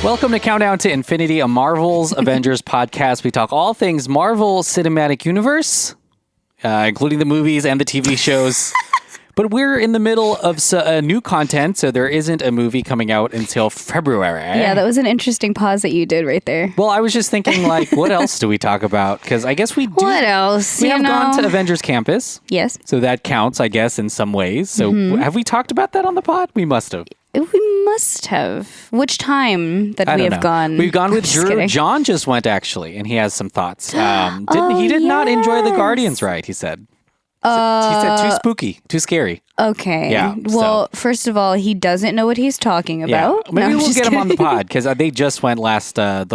Welcome to Countdown to Infinity, a Marvel's Avengers podcast. We talk all things Marvel Cinematic Universe, including the movies and the TV shows. But we're in the middle of new content, so there isn't a movie coming out until February. Yeah, that was an interesting pause that you did right there. Well, I was just thinking, like, what else do we talk about? Because I guess we do. What else? We have gone to Avengers Campus. Yes. So that counts, I guess, in some ways. So have we talked about that on the pod? We must have. We must have. Which time that we have gone? We've gone with Drew. Kidding. John just went, actually, and he has some thoughts. He did not enjoy the Guardians ride, he said. He said too spooky, too scary. Okay. Yeah. Well, first of all, he doesn't know what he's talking about. Yeah. Maybe No, we'll just get him on the kidding. pod because they just went last John.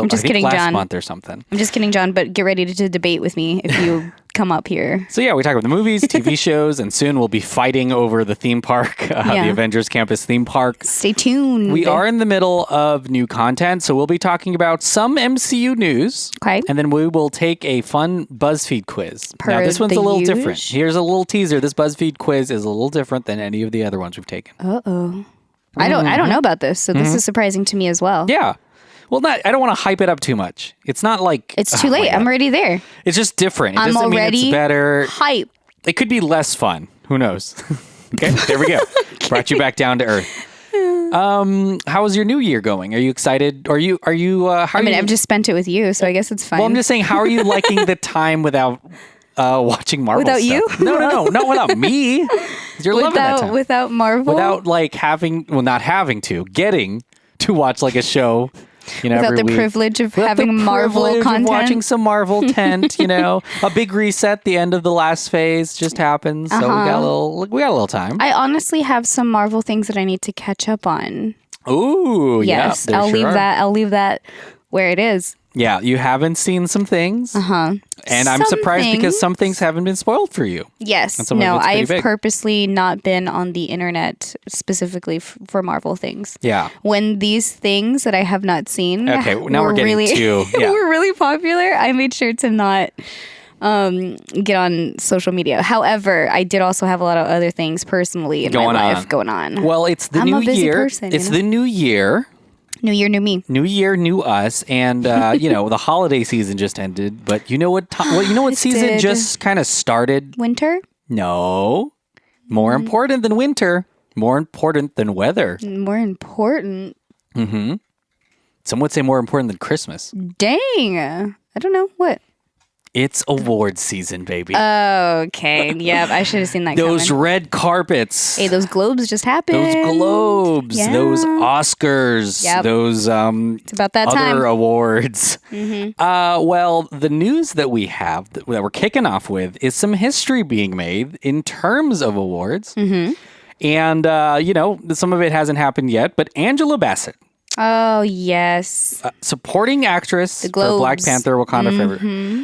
month or something. I'm just kidding, John, but get ready to debate with me if you come up here. So yeah, we talk about the movies, TV shows, and soon we'll be fighting over the theme park, the Avengers Campus theme park. Stay tuned. We are in the middle of new content, so we'll be talking about some MCU news. Okay. And then we will take a fun BuzzFeed quiz. Per now, this one's a the little usual. different. Here's a little teaser. This BuzzFeed quiz is a little different than any of the other ones we've taken. Uh-oh. I don't know about this, so this is surprising to me as well. Yeah. Well, I don't want to hype it up too much. It's not like... It's too late. I'm already there. It's just different. It I'm doesn't mean already it's better. Hype. It could be less fun. Who knows? Okay, there we go. Brought you back down to earth. How is your new year going? Are you excited? Are you? I've just spent it with you, so I guess it's fine. Well, I'm just saying, how are you liking the time without watching Marvel Without stuff? you? No, not without me. You're loving that time. Without Marvel? Without not having to, getting to watch like a show. Without every the week. privilege of Without having the Marvel privilege content. of watching some Marvel tent, a big reset. The end of the last phase just happened, so we got a little time. I honestly have some Marvel things that I need to catch up on. Ooh, yes, yeah, I'll leave that where it is. Yeah, you haven't seen some things. And I'm surprised because some things haven't been spoiled for you. Yes. No, I've purposely not been on the internet specifically for Marvel things. Yeah. When these things that I have not seen now we're getting were really popular, I made sure to not get on social media. However, I did also have a lot of other things personally in my life going on. Well, it's the new a busy year. Person, it's the new year. New year, new me. New year, new us, and the holiday season just ended. But you know what? Season just kind of started? Winter? No, more important than winter. More important than weather. More important. Mm-hmm. Some would say more important than Christmas. Dang, I don't know what. It's awards season, baby. Okay. Yep. I should have seen that Those coming. red carpets. Hey, those globes just happened. Those globes. Yeah. Those Oscars. Yep. Those it's about that other time. awards. Well, the news that we have that we're kicking off with is some history being made in terms of awards. And, some of it hasn't happened yet, but Angela Bassett. Oh, yes. Supporting actress for Black Panther, Wakanda Forever.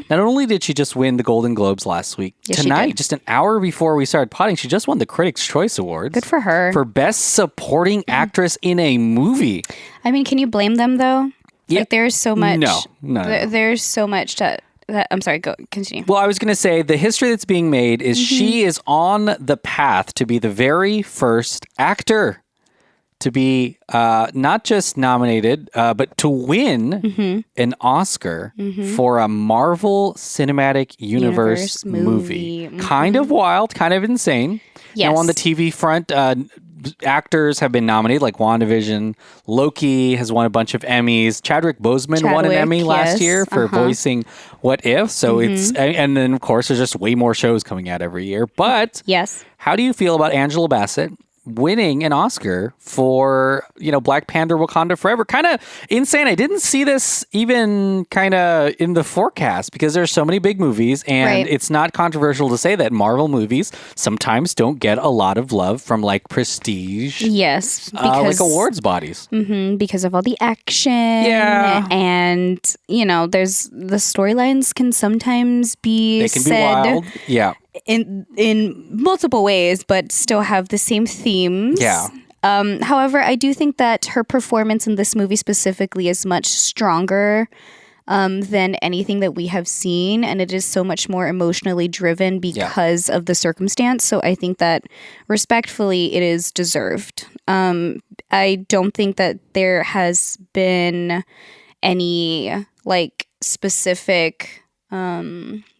Not only did she just win the Golden Globes last week, tonight, just an hour before we started potting, she just won the Critics' Choice Awards. Good for her. For Best Supporting Actress in a Movie. I mean, can you blame them, though? Yeah. Like, there's so much. No. There's so much to... I'm sorry, continue. Well, I was going to say the history that's being made is she is on the path to be the very first actor to be not just nominated, but to win an Oscar for a Marvel Cinematic Universe movie. Kind of wild, kind of insane. Yes. Now on the TV front, actors have been nominated, like WandaVision. Loki has won a bunch of Emmys. Chadwick Boseman won an Emmy last year for voicing What If. So it's, and then of course there's just way more shows coming out every year. But how do you feel about Angela Bassett winning an Oscar for, Black Panther, Wakanda Forever? Kind of insane. I didn't see this even kind of in the forecast because there's so many big movies, and it's not controversial to say that Marvel movies sometimes don't get a lot of love from like prestige. Yes. Because, like awards bodies. Because of all the action. Yeah. And, there's the storylines can sometimes be They can be wild. Yeah. In multiple ways, but still have the same themes. Yeah. However, I do think that her performance in this movie specifically is much stronger than anything that we have seen. And it is so much more emotionally driven because of the circumstance. So I think that respectfully, it is deserved. I don't think that there has been any like specific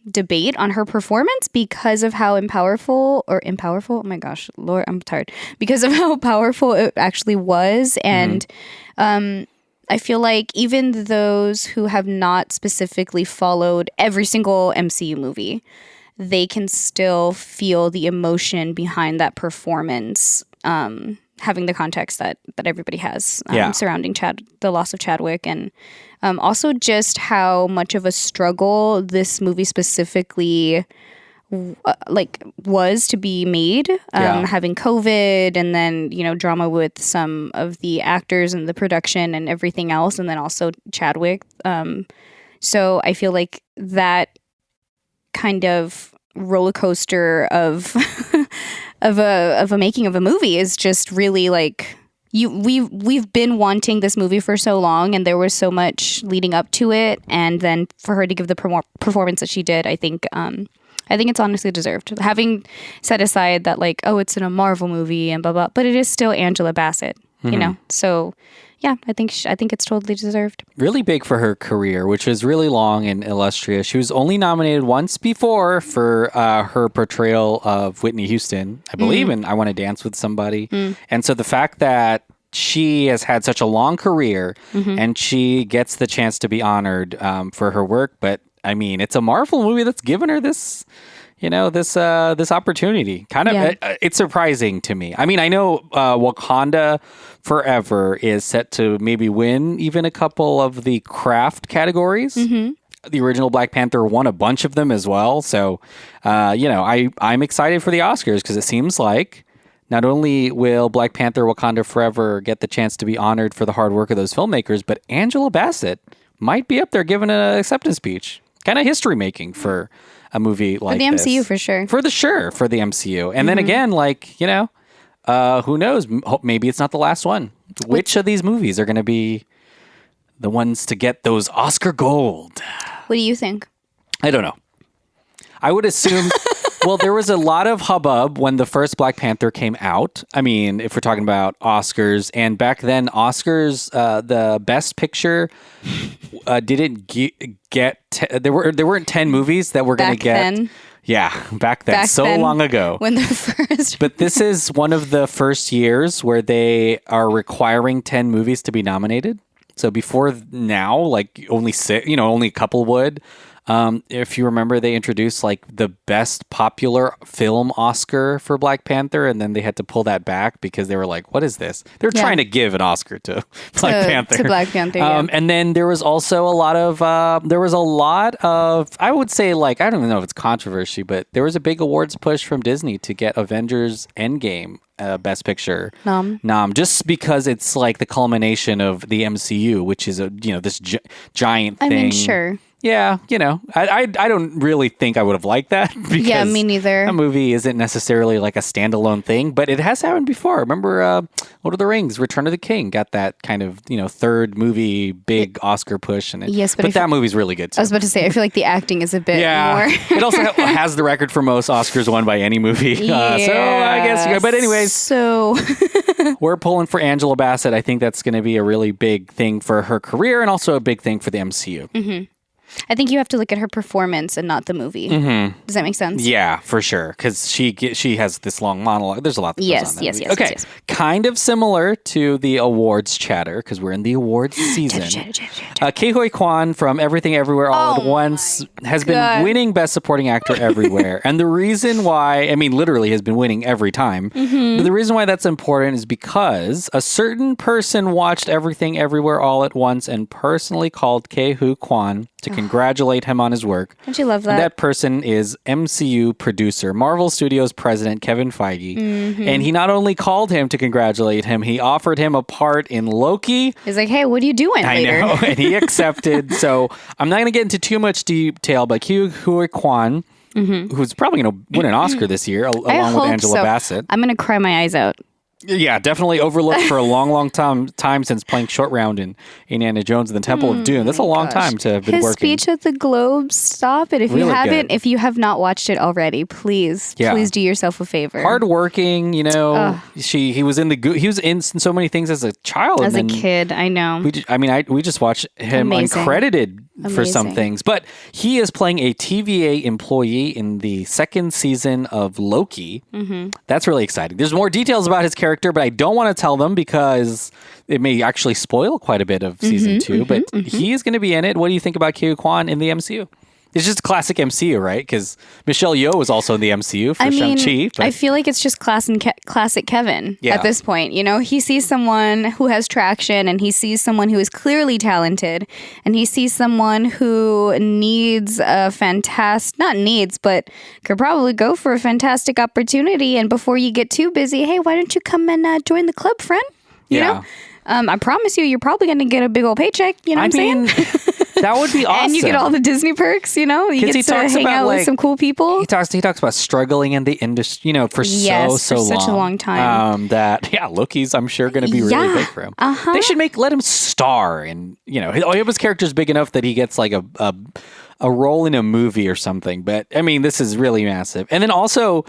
debate on her performance because of how powerful. Oh my gosh, Lord, I'm tired. Because of how powerful it actually was. And I feel like even those who have not specifically followed every single MCU movie, they can still feel the emotion behind that performance, having the context that everybody has surrounding the loss of Chadwick, and also just how much of a struggle this movie specifically was to be made, having COVID and then, drama with some of the actors and the production and everything else. And then also Chadwick. So I feel like that kind of roller coaster of a making of a movie is just really like we've been wanting this movie for so long, and there was so much leading up to it. And then for her to give the performance that she did, I think it's honestly deserved. Having set aside that it's in a Marvel movie and blah blah, but it is still Angela Bassett, So yeah, I think it's totally deserved. Really big for her career, which is really long and illustrious. She was only nominated once before for her portrayal of Whitney Houston, I believe, in I Want to Dance with Somebody. And so the fact that she has had such a long career and she gets the chance to be honored for her work, but I mean, it's a Marvel movie that's given her this, this opportunity. Kind of, it's surprising to me. I mean, I know Wakanda Forever is set to maybe win even a couple of the craft categories. The original Black Panther won a bunch of them as well. So, I'm excited for the Oscars because it seems like not only will Black Panther Wakanda Forever get the chance to be honored for the hard work of those filmmakers, but Angela Bassett might be up there giving an acceptance speech. Kind of history making for a movie like this. For the MCU, for sure. For the MCU. And then again, who knows? Maybe it's not the last one. Which of these movies are going to be the ones to get those Oscar gold? What do you think? I don't know. I would assume... Well, there was a lot of hubbub when the first Black Panther came out. I mean, if we're talking about Oscars, and back then, Oscars, the Best Picture didn't get. There weren't 10 movies that were going to get. Then. Yeah, back then, long ago. When the first. But this is one of the first years where they are requiring 10 movies to be nominated. So before now, only a couple would. If you remember, they introduced the best popular film Oscar for Black Panther, and then they had to pull that back because they were like, "What is this?" They're trying to give an Oscar to Black Panther. To Black Panther, And then there was also a lot of, I would say, I don't even know if it's controversy, but there was a big awards push from Disney to get Avengers Endgame Best Picture nom, just because it's the culmination of the MCU, which is this giant thing. I mean, sure. Yeah, I don't really think I would have liked that because me neither. A movie isn't necessarily a standalone thing, but it has happened before. Remember Lord of the Rings, Return of the King got that kind of, third movie big Oscar push, and but that movie's really good too. I was about to say, I feel like the acting is a bit more. It also has the record for most Oscars won by any movie. So I guess, but anyways. So we're pulling for Angela Bassett. I think that's going to be a really big thing for her career and also a big thing for the MCU. I think you have to look at her performance and not the movie. Does that make sense? Yeah, for sure. Because she has this long monologue. There's a lot that goes on in that movie. Okay. Yes. Kind of similar to the awards chatter, because we're in the awards season. Ke Huy Quan from Everything Everywhere All at Once has been winning Best Supporting Actor everywhere. And the reason why, literally has been winning every time. But the reason why that's important is because a certain person watched Everything Everywhere All at Once and personally called Ke Huy Quan to congratulate him on his work. Don't you love that? And that person is MCU producer, Marvel Studios president Kevin Feige. And he not only called him to congratulate him, he offered him a part in Loki. He's like, hey, what are you doing later? I know, and he accepted. So I'm not going to get into too much detail, but Ke Huy Quan, who's probably going to win an Oscar this year, along with Angela Bassett. I'm going to cry my eyes out. Yeah, definitely overlooked for a long time since playing Short Round in Indiana Jones and the Temple of Doom. That's a long time to have been working. His speech at the Globes, stop it. If Really you haven't, good. if you have not watched it already, please do yourself a favor. Hardworking, he was in so many things as a child. As a kid, I know. We just watched him uncredited for some things, but he is playing a TVA employee in the second season of Loki. Mm-hmm. That's really exciting. There's more details about his character, but I don't want to tell them because it may actually spoil quite a bit of season 2. But he is going to be in it. What do you think about Ke Quan in the MCU? It's just classic MCU, right? Because Michelle Yeoh was also in the MCU for Shang-Chi. I feel like it's just classic Kevin at this point. He sees someone who has traction, and he sees someone who is clearly talented, and he sees someone who needs a but could probably go for a fantastic opportunity. And before you get too busy, hey, why don't you come and join the club, friend? You know? I promise you're probably going to get a big old paycheck. You know what I'm saying? That would be awesome. And you get all the Disney perks, You get to hang out with some cool people. He talks about struggling in the industry, for such a long time. Loki's, I'm sure, going to be really big for him. Uh-huh. They should let him star in, his character's big enough that he gets like a role in a movie or something. But I mean, this is really massive. And then also,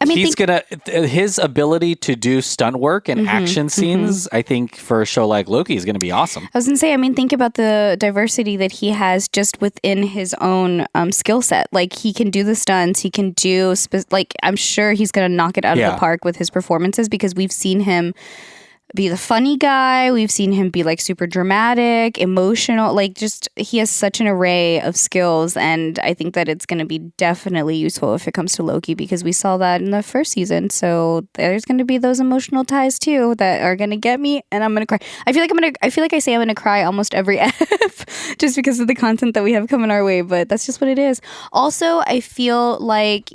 his ability to do stunt work and action scenes, I think for a show like Loki is going to be awesome. I was going to say, think about the diversity that he has just within his own skill set. Like, he can do the stunts, he can do, I'm sure he's going to knock it out of the park with his performances, because we've seen him be the funny guy. We've seen him be like super dramatic, emotional, he has such an array of skills. And I think that it's going to be definitely useful if it comes to Loki, because we saw that in the first season. So there's going to be those emotional ties too that are going to get me, and I'm going to cry. I feel like I say I'm going to cry almost every ep just because of the content that we have coming our way, but that's just what it is. Also, I feel like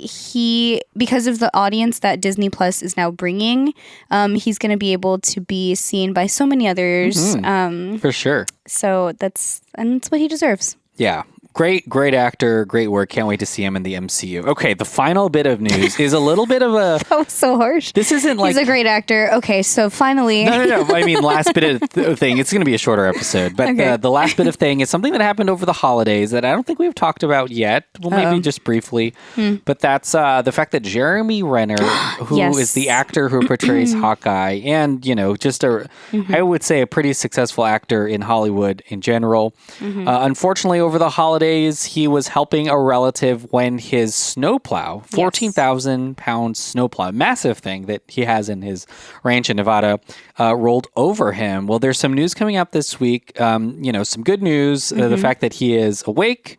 because of the audience that Disney Plus is now bringing, he's going to be able to be seen by so many others. For sure. So that's what he deserves. Yeah. Great actor, great work. Can't wait to see him in the MCU. Okay, the final bit of news is a little bit of a... That was so harsh. This isn't like... He's a great actor. Okay, so finally... No. I mean, last bit of thing. It's going to be a shorter episode. But the last bit of thing is something that happened over the holidays that I don't think we've talked about yet. Well, maybe just briefly. But that's the fact that Jeremy Renner, who is the actor who portrays Hawkeye, and, just I would say a pretty successful actor in Hollywood in general. Unfortunately, over the holidays, he was helping a relative when his snowplow, 14,000-pound snowplow, massive thing that he has in his ranch in Nevada, rolled over him. Well, there's some news coming up this week. Some good news. The fact that he is awake.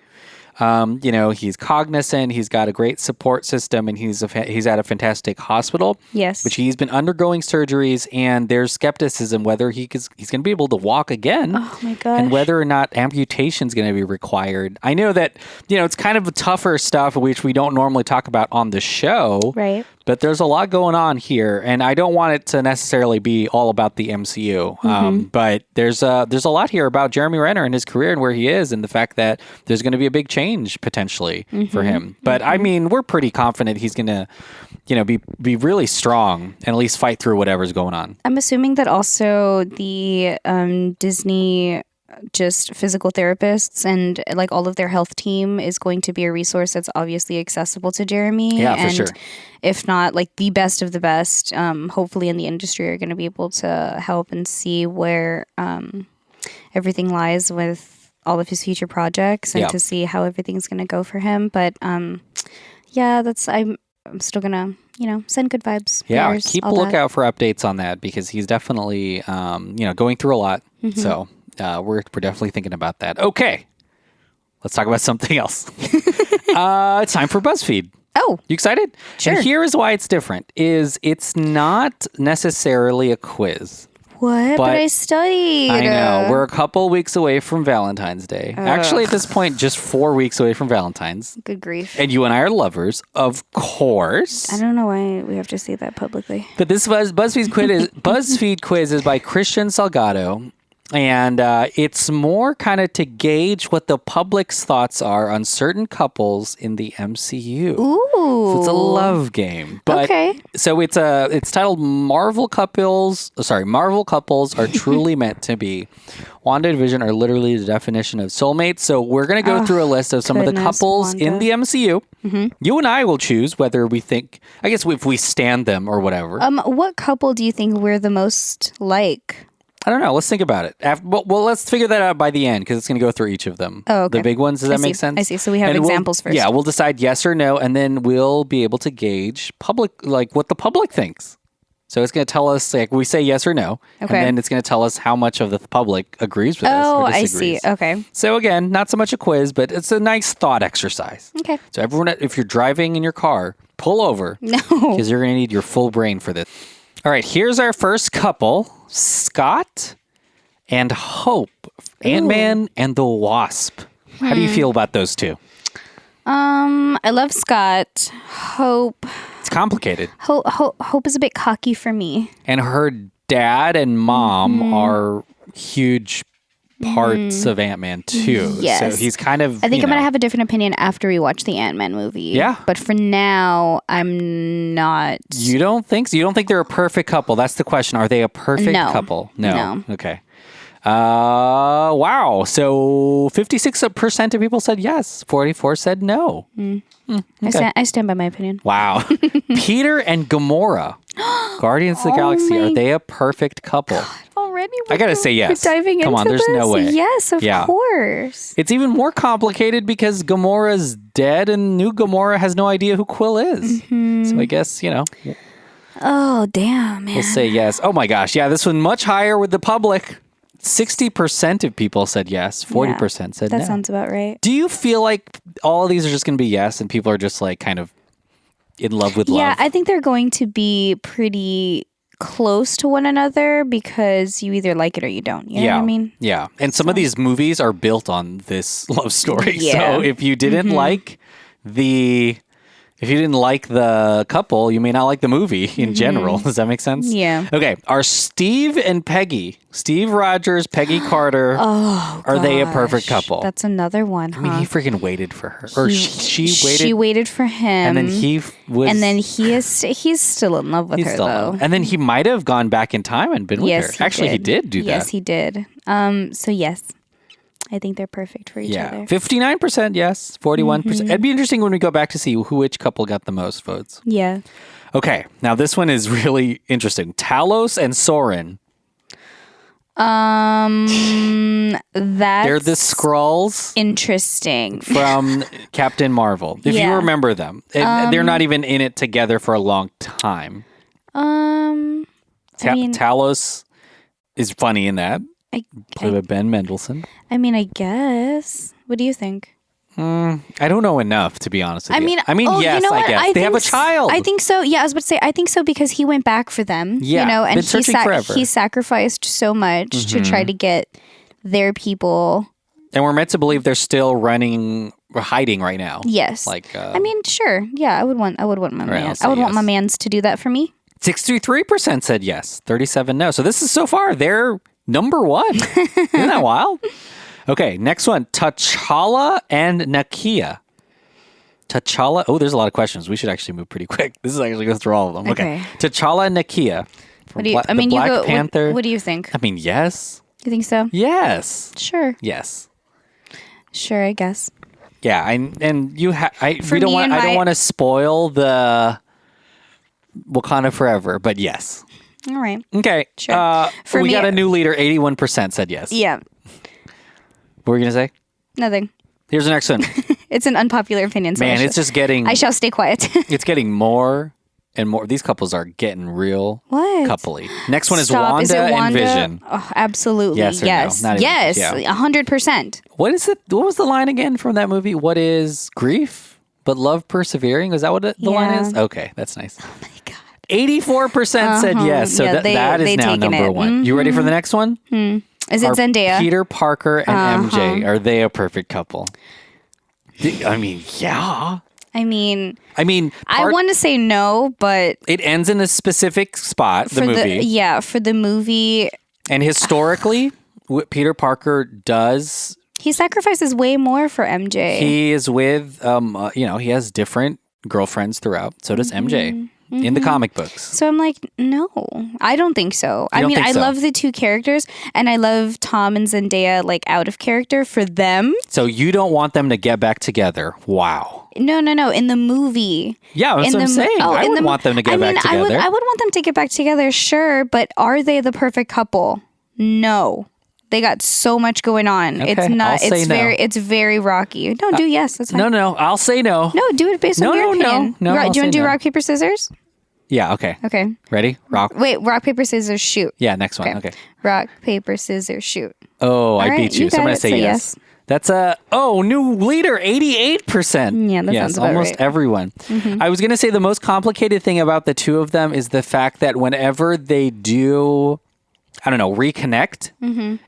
He's cognizant. He's got a great support system, and he's at a fantastic hospital. Yes, which he's been undergoing surgeries, and there's skepticism whether he's going to be able to walk again. Oh my gosh! And whether or not amputation is going to be required. I know that it's kind of tougher stuff which we don't normally talk about on the show, right? But there's a lot going on here, and I don't want it to necessarily be all about the MCU. But there's a lot here about Jeremy Renner and his career and where he is, and the fact that there's going to be a big change potentially for him. But I mean, we're pretty confident he's going to, be really strong and at least fight through whatever's going on. I'm assuming that also the Disney just physical therapists and like all of their health team is going to be a resource that's obviously accessible to Jeremy. Yeah, and for sure. If not like the best of the best, hopefully in the industry are going to be able to help and see where everything lies with all of his future projects and to see how everything's going to go for him. But I'm still going to, send good vibes. Yeah, prayers, keep a lookout for updates on that because he's definitely, going through a lot. So we're definitely thinking about that. Okay, let's talk about something else. It's time for BuzzFeed. Oh. You excited? Sure. And here is why it's different, it's not necessarily a quiz. What? But I studied. I know. We're a couple weeks away from Valentine's Day. Actually, at this point, just 4 weeks away from Valentine's. Good grief. And you and I are lovers, of course. I don't know why we have to say that publicly. But this BuzzFeed quiz is by Christian Salgado. And it's more kind of to gauge what the public's thoughts are on certain couples in the MCU. Ooh. So it's a love game. But, okay. So it's titled Marvel Couples Are Truly Meant to Be. Wanda and Vision are literally the definition of soulmates. So we're going to go through a list of some of the couples in the MCU. Mm-hmm. You and I will choose whether we think, I guess if we stand them or whatever. What couple do you think we're the most like? I don't know. Let's think about it. Well, let's figure that out by the end because it's going to go through each of them. Oh, okay. The big ones. Does that make sense? I see. So we have examples first. Yeah, we'll decide yes or no, and then we'll be able to gauge what the public thinks. So it's going to tell us, we say yes or no, and then it's going to tell us how much of the public agrees with us or disagrees. I see. Okay. So again, not so much a quiz, but it's a nice thought exercise. Okay. So everyone, if you're driving in your car, pull over. No. Because you're going to need your full brain for this. All right, here's our first couple, Scott and Hope, Ant-Man and the Wasp. How do you feel about those two? I love Scott. Hope. It's complicated. Hope is a bit cocky for me. And her dad and mom are huge parts of Ant-Man too. Yes. So he's kind of, I think I'm going to have a different opinion after we watch the Ant-Man movie. Yeah. But for now, I'm not. You don't think so? You don't think they're a perfect couple? That's the question. Are they a perfect couple? No. Okay. Wow. So 56% of people said yes. 44 said no. Okay. I stand by my opinion. Wow. Peter and Gamora, Guardians of the Galaxy, are they a perfect couple? God, already? I got to say yes. We're diving Come into on, there's this? no way. Yes, of course. It's even more complicated because Gamora's dead and new Gamora has no idea who Quill is. So I guess, Oh, damn, man. we'll say yes. Oh my gosh. Yeah, this one much higher with the public. 60% of people said yes. 40% said no. That sounds about right. Do you feel like all of these are just going to be yes and people are just kind of in love with love? Yeah, I think they're going to be pretty close to one another because you either like it or you don't. You know what I mean? Yeah. And some of these movies are built on this love story. Yeah. So if you didn't like if you didn't like the couple, you may not like the movie in general. Does that make sense? Yeah. Okay. Are Steve and Peggy, Steve Rogers, Peggy Carter, are they a perfect couple? That's another one, I mean, he freaking waited for her. Or she waited. She waited for him. And then he was. And then he's still in love with her, though. And then he might have gone back in time and been with her. Actually, he did do that. Yes, he did. So yes. I think they're perfect for each other. 59% yes, 41%. It'd be interesting when we go back to see which couple got the most votes. Yeah. Okay, now this one is really interesting. Talos and Soren. They're the Skrulls. Interesting. From Captain Marvel. If you remember them. They're not even in it together for a long time. Talos is funny in that. Played by Ben Mendelsohn. I mean, I guess. What do you think? I don't know enough, to be honest with you. I mean, yes, you know I guess. They have a child. I think so. Yeah, I was about to say, I think so because he went back for them. Yeah, and forever. he sacrificed so much to try to get their people. And we're meant to believe they're still hiding right now. Yes. I mean, sure. Yeah, I would want my man. I would want my mans to do that for me. 63% said yes, 37 no. So this is so far, they're number one. Isn't that wild? Okay, next one. T'Challa and Nakia. T'Challa. Oh, there's a lot of questions. We should actually move pretty quick. This is actually go through all of them. Okay. T'Challa and Nakia. Black Panther. What do you think? I mean, yes. You think so? Yes. Sure. Yes. Sure, I guess. Yeah, I don't want to spoil the Wakanda Forever, but yes. All right. Okay. Sure. We got a new leader. 81% said yes. Yeah. What were you going to say? Nothing. Here's the next one. It's an unpopular opinion. So Man, it's just getting... I shall stay quiet. It's getting more and more. These couples are getting real coupley. Next one is Wanda and Vision. Oh, absolutely. Yes or yes. no? Yes. 100%. What is it? What was the line again from that movie? What is grief, but love persevering? Is that what the line is? Okay, that's nice. Oh my God. 84% said yes. So that is now number one. You ready for the next one? Is it Zendaya? Peter Parker and MJ, are they a perfect couple? I mean, yeah. I want to say no, but it ends in a specific spot, the movie. For the movie. And historically, what Peter Parker does. He sacrifices way more for MJ. He is with, he has different girlfriends throughout. So does MJ in the comic books. So I'm like, no, I don't think so. I love the two characters, and I love Tom and Zendaya like out of character for them. So you don't want them to get back together. Wow. No. In the movie. Yeah, that's what I'm saying. I would want them to get back together. I would want them to get back together, sure, but are they the perfect couple? No. They got so much going on. Okay, it's not. I'll say it's no. very. It's very rocky. No, do yes. That's fine. No. I'll say no. No, do it based on your opinion. No. Do you want to do rock paper scissors? Yeah. Okay. Okay. Ready? Rock. Wait. Rock paper scissors shoot. Yeah. Next one. Okay. Rock paper scissors shoot. Oh, I beat you. So I'm gonna say yes. That's new leader, 88%. Yeah, that sounds about almost right. everyone. I was gonna say the most complicated thing about the two of them is the fact that whenever they do, I don't know, reconnect,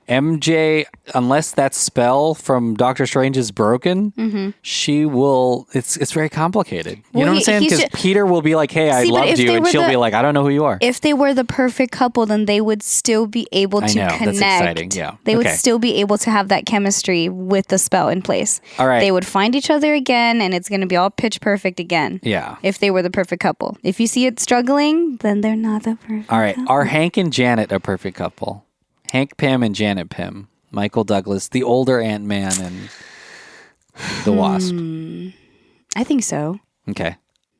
MJ, unless that spell from Doctor Strange is broken, she will, it's very complicated. You know what I'm saying? Because Peter will be like, hey, I loved you. And she'll be like, I don't know who you are. If they were the perfect couple, then they would still be able to connect. That's exciting. Yeah. They would still be able to have that chemistry with the spell in place. All right. They would find each other again, and it's going to be all pitch perfect again. Yeah. If they were the perfect couple. If you see it struggling, then they're not the perfect All right. couple. Are Hank and Janet a perfect couple? Hank Pym and Janet Pym. Michael Douglas, the older Ant-Man and the Wasp. I think so. Okay.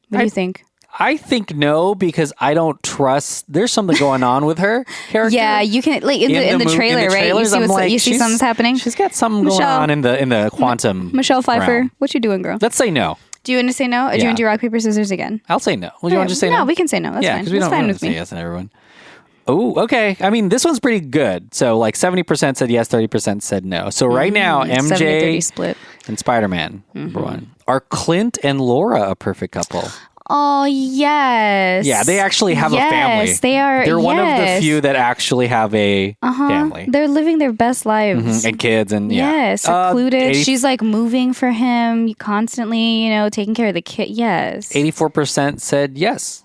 What do you think? I think no, because I don't trust. There's something going on with her character. Yeah, you can like in the trailer, right? You see something's happening. She's got something going on in the quantum. Michelle Pfeiffer, realm. what you doing, girl? Let's say no. Do you want to say no? Or do you want to do rock paper scissors again? I'll say no. Well, do you want to just say no? No, we can say no. That's fine. because we That's don't fine want with to say me. yes and everyone. Oh, okay. I mean, this one's pretty good. So like 70% said yes, 30% said no. So right now, MJ 70-30 split. and Spider-Man, number one. Are Clint and Laura a perfect couple? Oh, yes. Yeah, they actually have a family. Yes, they are. They're one of the few that actually have a family. They're living their best lives. And kids and secluded. She's like moving for him constantly, taking care of the kid. Yes. 84% said yes.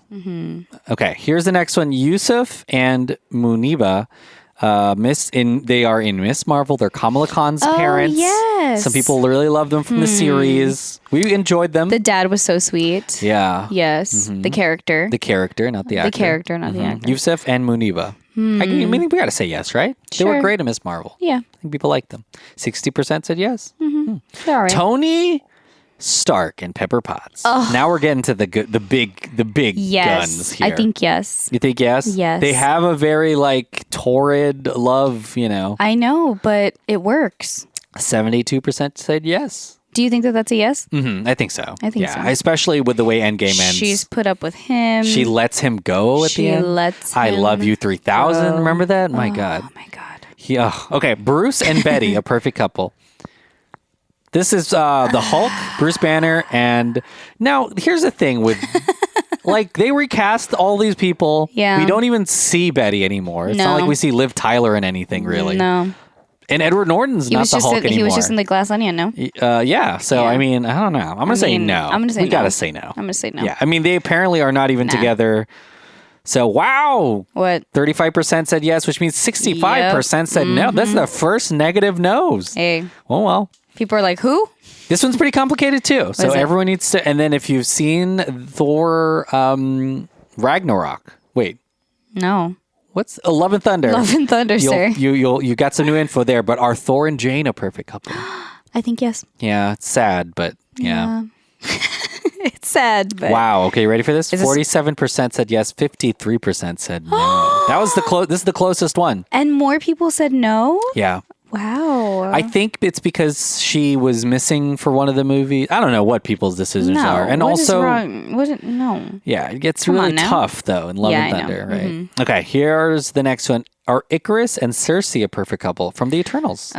Okay, here's the next one. Yusuf and Muniba. They are in Miss Marvel. They're Kamala Khan's parents. Yes. Some people really love them from the series. We enjoyed them. The dad was so sweet. Yeah. Yes. The character. The character, not the actor. The character, not the actor. Yusuf and Muniba. I mean, we got to say yes, right? Sure. They were great in Miss Marvel. Yeah. I think people liked them. 60% said yes. They're all right. Tony Stark and Pepper Potts. Now we're getting to the big guns here. I think yes. You think yes? Yes. They have a very torrid love, I know, but it works. 72% said yes. Do you think that that's a yes? I think so. I think so. Especially with the way Endgame ends. She's put up with him. She lets him go at the end. She lets him I love you 3000. go. Remember that? My God. Oh my God. Yeah. Okay. Bruce and Betty, a perfect couple. This is the Hulk, Bruce Banner, and now here's the thing with they recast all these people. Yeah. We don't even see Betty anymore. It's not like we see Liv Tyler in anything really. No. And Edward Norton's not the Hulk anymore. He was just in the Glass Onion, no? Yeah. So I mean, I don't know. I'm gonna say no. I'm gonna say we gotta say no. I'm gonna say no. Yeah. I mean, they apparently are not even together. So wow. What? 35% said yes, which means 65% said no. That's the first negative no's. Hey. Oh well. People are like, who? This one's pretty complicated too. So everyone needs to. And then if you've seen Thor Ragnarok, wait, no. What's Love and Thunder? Love and Thunder, sir. You got some new info there. But are Thor and Jane a perfect couple? I think yes. Yeah, it's sad, but yeah. It's sad, but wow. Okay, ready for this? 47% said yes. 53% said no. That was This is the closest one. And more people said no. Yeah. Wow. I think it's because she was missing for one of the movies. I don't know what people's decisions are. And what also, is wrong? No. Yeah, it gets really tough though in Love and Thunder, right? Okay, here's the next one. Are Icarus and Cersei a perfect couple from the Eternals?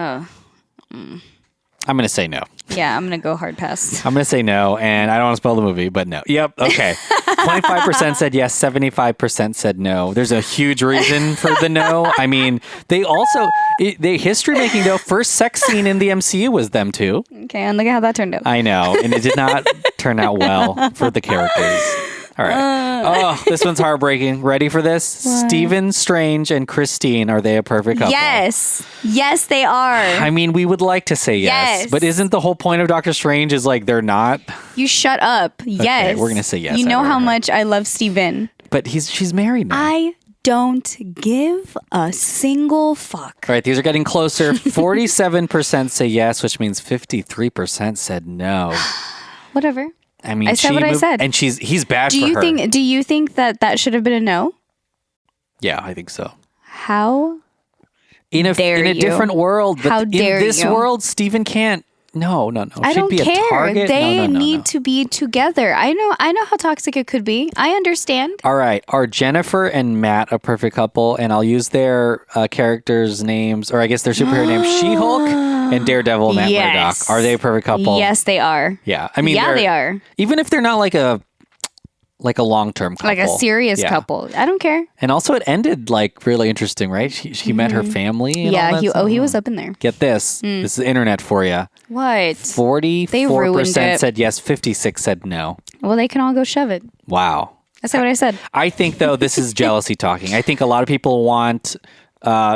I'm going to say no. Yeah, I'm going to go hard pass. I'm going to say no, and I don't want to spoil the movie, but no. Yep, okay. 25% said yes, 75% said no. There's a huge reason for the no. I mean, they also, history making though, first sex scene in the MCU was them two. Okay, and look at how that turned out. I know, and it did not turn out well for the characters. All right. This one's heartbreaking. Ready for this? What? Stephen Strange and Christine, are they a perfect couple? Yes. Yes, they are. I mean, we would like to say yes. But isn't the whole point of Doctor Strange is like they're not? You shut up. Yes. Okay, we're going to say yes. You know how much I love Stephen. But she's married now. I don't give a single fuck. All right, these are getting closer. 47% say yes, which means 53% said no. Whatever. I mean, I said what I said. And he's bad for her. Do you think that should have been a no? Yeah, I think so. How in a different world, but how dare in this world, Stephen can't. No. I don't care. Target. They need to be together. I know how toxic it could be. I understand. All right. Are Jennifer and Matt a perfect couple? And I'll use their characters' names, or I guess their superhero names, She-Hulk and Daredevil, Matt Murdock. Are they a perfect couple? Yes, they are. Yeah. I mean, they are. Even if they're not like a long-term couple. Like a serious couple. I don't care. And also it ended like really interesting, right? She met her family. And he was up in there. Get this. This is internet for you. What? 44% said yes, 56% said no. Well, they can all go shove it. Wow. That's what I said. I think, though, this is jealousy talking. I think a lot of people want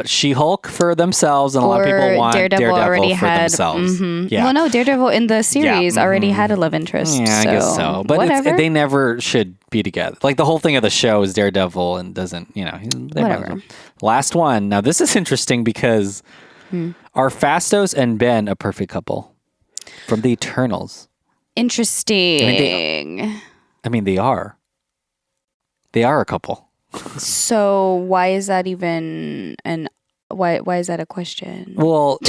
She-Hulk for themselves, and a lot of people want Daredevil for themselves. Mm-hmm. Yeah. Well, no, Daredevil in the series already had a love interest. Yeah, I guess so. But they never should be together. Like, the whole thing of the show is Daredevil and doesn't, whatever. Last one. Now, this is interesting because are Fastos and Ben a perfect couple from the Eternals? Interesting. I mean, they are. They are a couple. So why is that even why is that a question? Well,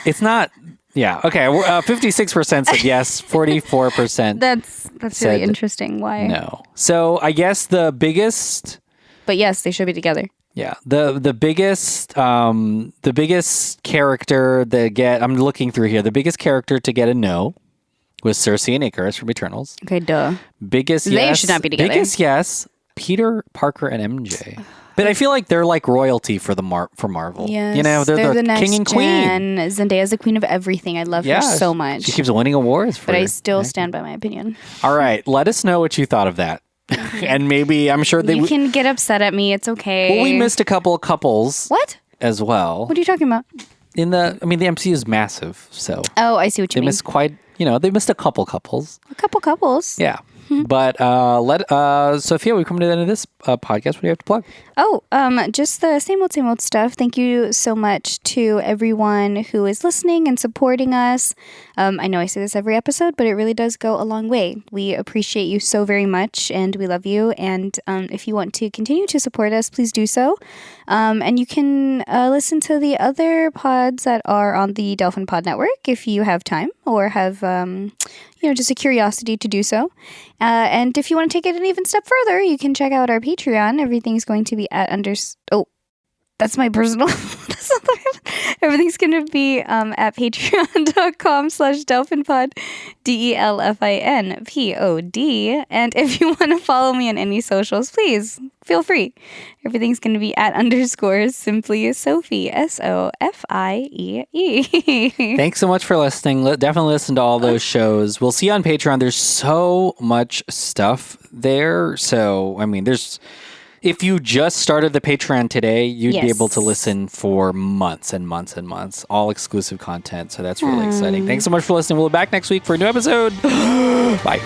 it's not. Yeah. Okay. 56% said yes. 44%. That's really interesting. Why? No. So I guess the biggest. But yes, they should be together. Yeah. The biggest character that I'm looking through here. The biggest character to get a no was Cersei and Icarus from Eternals. Okay. Duh. Biggest yes. They should not be together. Biggest yes. Peter Parker and MJ. But I feel like they're like royalty for for Marvel. Yes, they're the king and queen. Zendaya's the queen of everything. I love her so much. She keeps winning awards for But I still stand by my opinion. All right. Let us know what you thought of that. And maybe, I'm sure you can get upset at me. It's okay. Well, we missed a couple of couples. What? As well. What are you talking about? The MCU is massive, so. Oh, I see what you mean. They missed they missed a couple couples. A couple couples. Yeah. But Sophia, we've come to the end of this podcast. What do you have to plug? Oh, just the same old stuff. Thank you so much to everyone who is listening and supporting us. I know I say this every episode, but it really does go a long way. We appreciate you so very much, and we love you. And if you want to continue to support us, please do so. And you can listen to the other pods that are on the Delphin Pod Network if you have time or have just a curiosity to do so. And if you want to take it an even step further, you can check out our Patreon. Everything's going to be at that's my personal. Everything's going to be at patreon.com/DelphinPod, DelphinPod. And if you want to follow me on any socials, please feel free. Everything's going to be at _simply Sophie, SOFIEE. Thanks so much for listening. Definitely listen to all those shows. We'll see you on Patreon. There's so much stuff there. So, if you just started the Patreon today, you'd be able to listen for months and months and months. All exclusive content. So that's really exciting. Thanks so much for listening. We'll be back next week for a new episode. Bye. Bye.